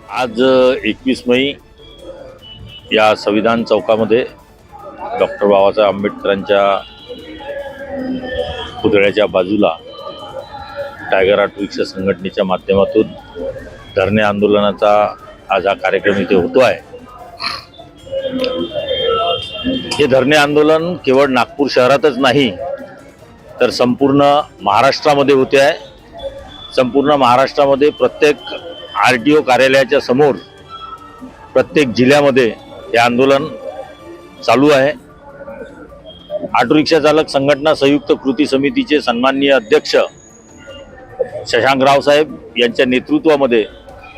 आज 21 मई या संविधान चौकामध्ये डॉक्टर बाबासाहेब आंबेडकरांच्या पुतळ्याच्या बाजूला टायगर ऑटो रिक्षा संघटनेच्या माध्यमातून धरणे आंदोलनाचा आज हा कार्यक्रम इथे होतो आहे। हे धरणे आंदोलन केवळ नागपूर शहरातच नाही तर संपूर्ण महाराष्ट्रामध्ये होते आहे। संपूर्ण महाराष्ट्रामध्ये प्रत्येक आरटीओ कार्यालयाच्या समोर प्रत्येक जिल्ह्यामध्ये हे आंदोलन चालू आहे। ऑटो रिक्षा चालक संघटना संयुक्त कृती समितीचे सन्माननीय अध्यक्ष शशांकराव साहेब यांच्या नेतृत्वामध्ये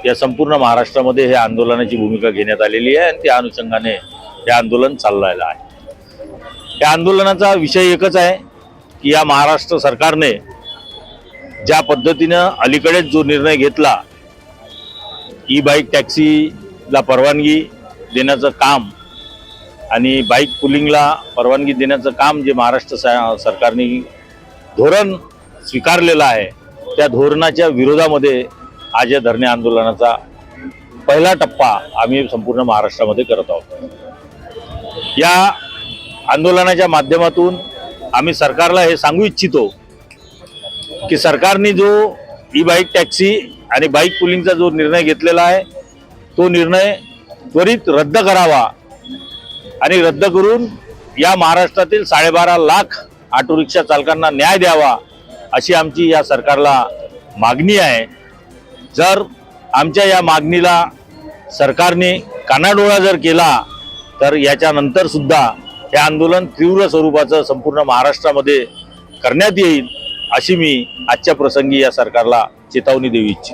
या संपूर्ण महाराष्ट्रामध्ये हे आंदोलनाची भूमिका घेण्यात आलेली आहे आणि त्या अनुषंगाने हे आंदोलन चाललेलं आहे। या आंदोलनाचा विषय एकच आहे की या महाराष्ट्र सरकारने ज्या पद्धतीनं अलीकडेच जो निर्णय घेतला, ई बाईक टॅक्सीला परवानगी देण्याचं काम आणि बाईक पुलिंगला परवानगी देण्याचं काम जे महाराष्ट्र सरकारने धोरण स्वीकारलेलं आहे, त्या धोरणाच्या विरोधामध्ये आज या धरणे आंदोलनाचा पहिला टप्पा आम्ही संपूर्ण महाराष्ट्रामध्ये करत आहोत। या आंदोलनाच्या माध्यमातून आम्ही सरकारला हे सांगू इच्छितो की सरकारने जो ई बाईक टॅक्सी आणि बाईक पुलिंगचा जो निर्णय घेतलेला आहे तो निर्णय त्वरित रद्द करावा आणि रद्द करून या महाराष्ट्रातील 12.5 लाख ऑटो रिक्षा चालकांना न्याय द्यावा अशी आमची या सरकारला मागणी आहे। जर आमच्या या मागणीला सरकारने कानाडोळा जर केला तर याच्यानंतर सुद्धा हे आंदोलन तीव्र स्वरूपाचं संपूर्ण महाराष्ट्रामध्ये करण्यात येईल अशी मी आजच्या प्रसंगी या सरकारला चेतावणी देऊ इच्छितो।